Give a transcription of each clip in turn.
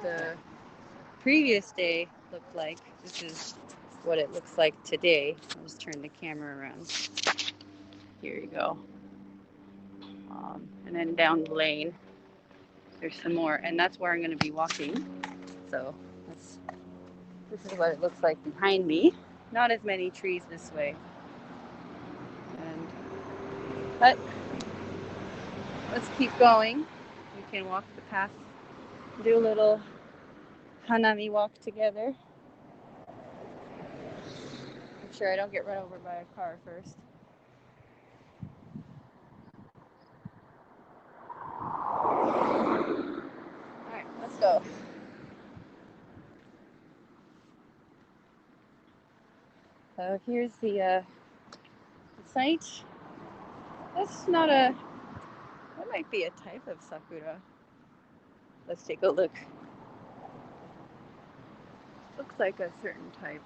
the previous day looked like. This is what it looks like today. I'll just turn the camera around. Here you go. And then down the lane, there's some more, and that's where I'm going to be walking. So this is what it looks like behind me. Not as many trees this way. But let's keep going. We can walk the path, do a little Hanami walk together. Make sure I don't get run over by a car first. Alright, let's go. So here's the site. That's not that might be a type of sakura. Let's take a look. Looks like a certain type.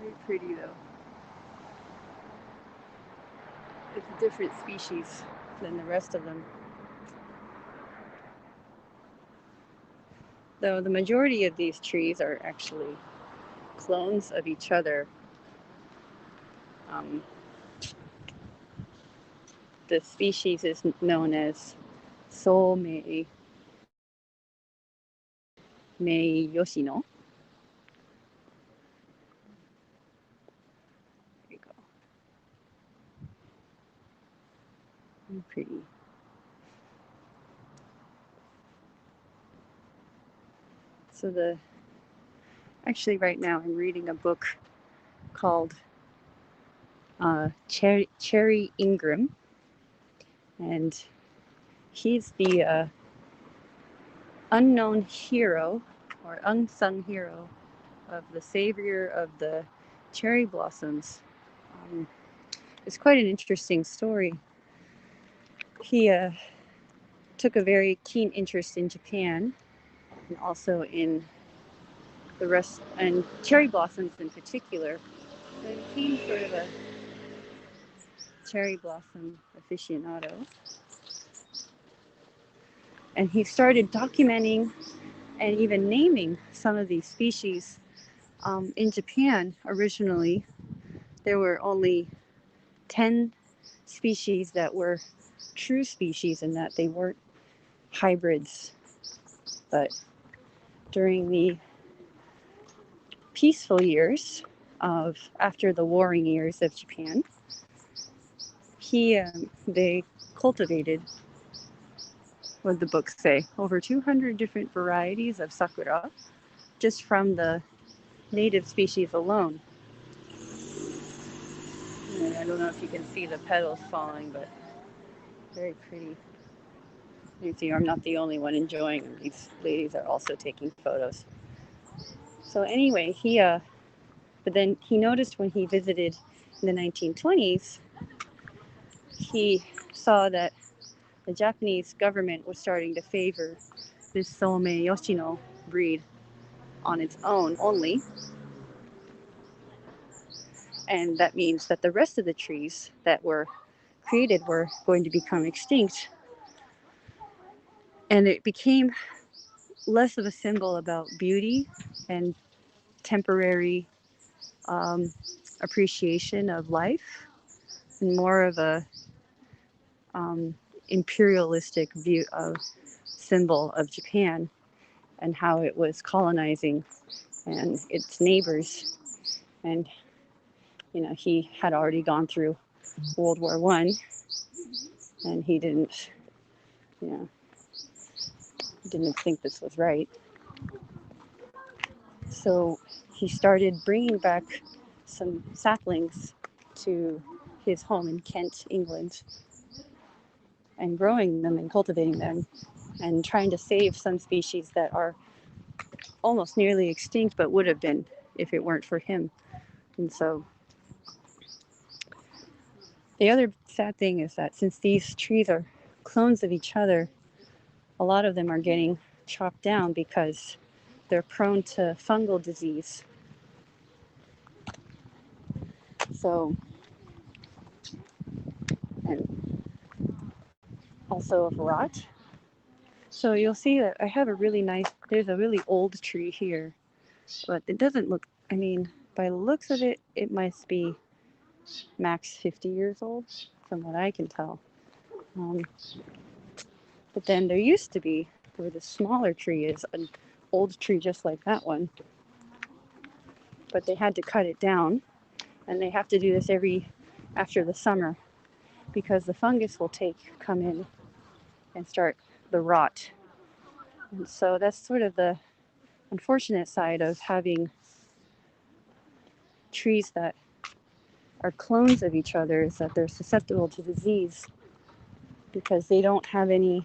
Very pretty though. It's a different species than the rest of them. Though the majority of these trees are actually clones of each other. The species is known as Somei Yoshino. There you go. Pretty. So actually right now I'm reading a book called Cherry Ingram, and he's the unknown hero or unsung hero of the savior of the cherry blossoms. It's quite an interesting story. He took a very keen interest in Japan and also in the rest, and cherry blossoms in particular. So he became sort of a cherry blossom aficionado. And he started documenting and even naming some of these species. In Japan, originally, there were only 10 species that were true species and that they weren't hybrids. But during the peaceful years after the warring years of Japan, they cultivated, what the books say, over 200 different varieties of sakura just from the native species alone. And I don't know if you can see the petals falling, but very pretty. You can see I'm not the only one enjoying them. These ladies are also taking photos. So anyway, but then he noticed when he visited in the 1920s, he saw that the Japanese government was starting to favor this Somei Yoshino breed on its own only. And that means that the rest of the trees that were created were going to become extinct. And it became less of a symbol about beauty and temporary appreciation of life, and more of a imperialistic view of symbol of Japan and how it was colonizing and its neighbors. And he had already gone through World War I, and he didn't think this was right. So he started bringing back some saplings to his home in Kent, England, and growing them and cultivating them and trying to save some species that are almost nearly extinct but would have been if it weren't for him. And so the other sad thing is that since these trees are clones of each other, a lot of them are getting chopped down because they're prone to fungal disease. So, and also of rot. So So you'll see that I have a really nice, there's a really old tree here, but it doesn't look, I mean, by the looks of it, it must be max 50 years old from what I can tell. But then there used to be, where the smaller tree is, an old tree just like that one. But they had to cut it down, and they have to do this after the summer, because the fungus will come in and start the rot. And so that's sort of the unfortunate side of having trees that are clones of each other, is that they're susceptible to disease because they don't have any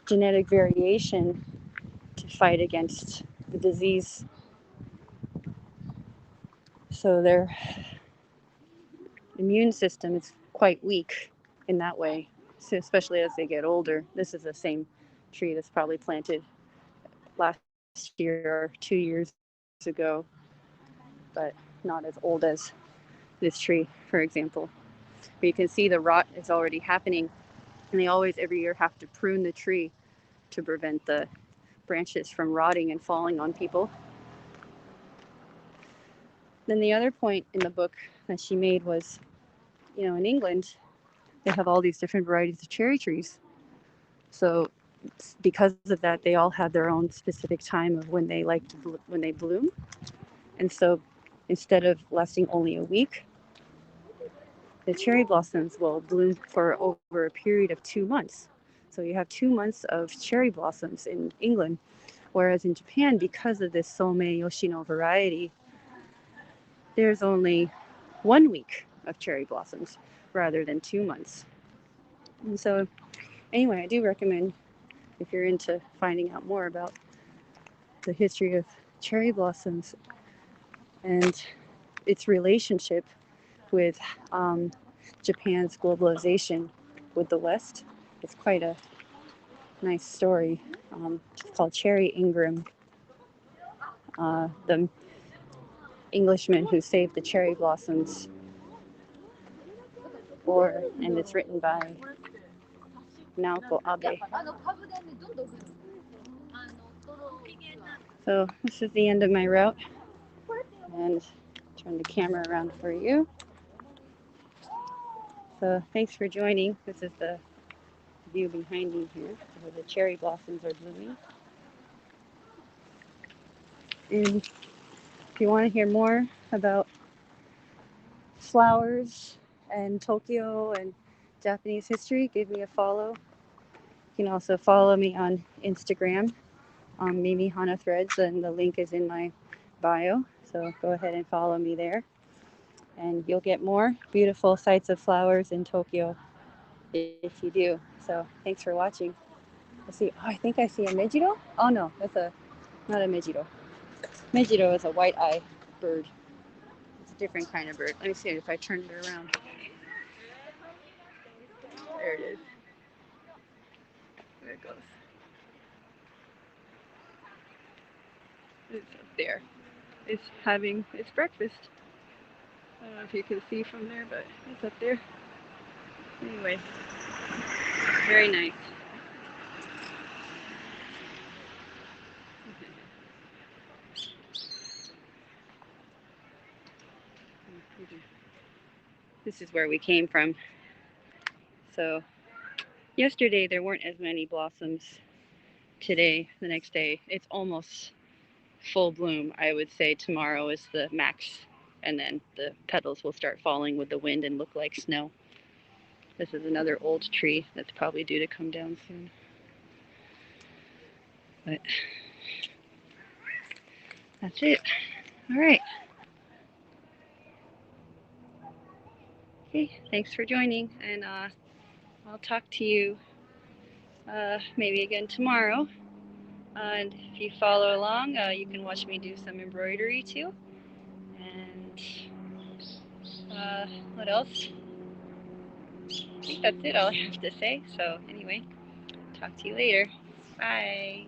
genetic variation to fight against the disease. So their immune system is quite weak in that way, so especially as they get older. This is the same tree that's probably planted last year or 2 years ago, but not as old as this tree, for example. But you can see the rot is already happening, and they always every year have to prune the tree to prevent the branches from rotting and falling on people. Then the other point in the book that she made was, in England, they have all these different varieties of cherry trees. So because of that, they all have their own specific time of when they when they bloom. And so instead of lasting only a week, the cherry blossoms will bloom for over a period of 2 months. So you have 2 months of cherry blossoms in England, whereas in Japan, because of this Somei Yoshino variety, there's only 1 week of cherry blossoms rather than 2 months. And so anyway, I do recommend, if you're into finding out more about the history of cherry blossoms and its relationship with Japan's globalization with the West, it's quite a nice story. It's called Cherry Ingram, the Englishman who saved the cherry blossoms, and it's written by Naoko Abe. So this is the end of my route, and turn the camera around for you. So thanks for joining. This is the view behind me here, where the cherry blossoms are blooming. And if you want to hear more about flowers and Tokyo and Japanese history, give me a follow. You can also follow me on Instagram, Mimi Hana Threads, and the link is in my bio. So go ahead and follow me there, and you'll get more beautiful sights of flowers in Tokyo if you do. So thanks for watching. I think I see a Mejiro. Oh no, that's not a Mejiro. Mejiro is a white-eye bird. It's a different kind of bird. Let me see if I turn it around. There it is. There it goes. It's up there. It's having its breakfast. I don't know if you can see from there, but it's up there. Anyway, very nice. This is where we came from. So yesterday there weren't as many blossoms. Today, the next day, it's almost full bloom. I would say tomorrow is the max, and then the petals will start falling with the wind and look like snow. This is another old tree that's probably due to come down soon. But that's it. All right. Okay, thanks for joining, and I'll talk to you maybe again tomorrow. And if you follow along, you can watch me do some embroidery too. And what else? I think that's it all I have to say. So anyway, talk to you later. Bye.